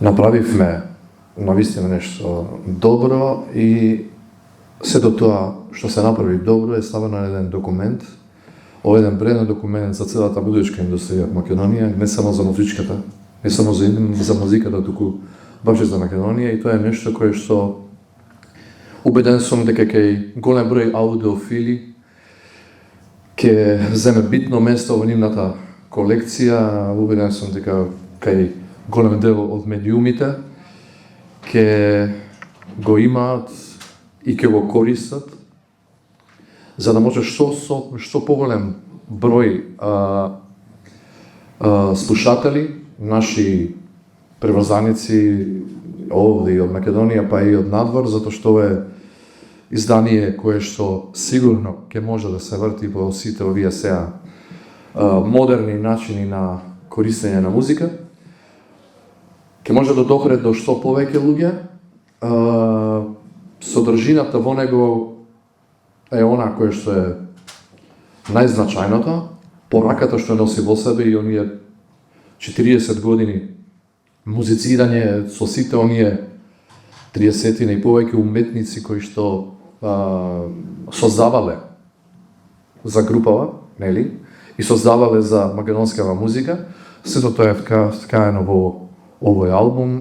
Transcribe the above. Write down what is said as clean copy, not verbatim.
направивме навистина нешто добро и сето тоа што се направи добро е ставено на еден документ, еден бреден документ за целата музичка индустрија во Македонија, не само за музичката, не само за музиката, туку баш за Македонија, и тоа е нешто кое што убеден сум дека кај голем број аудиофили ќе земе битно место во нивната колекција. Убеден сум дека кај голем дел од медиумите ќе го имаат и ќе го користат, за да може што поголем број слушатели, наши превозаници овде и од Македонија, па и од надвор, затоа што е издание кое што сигурно ќе може да се врти во сите овие сега модерни начини на користење на музика, ќе може да допре до што повеќе луѓе. Содржината во него е она кое што е најзначајното, пораката што носи во себе и оние 40 години музицирање со сите оние 30 и повеќе уметници кои што создавале за групава, нели? И создавале за македонскава музика. Сето тоа е вкаено во овој албум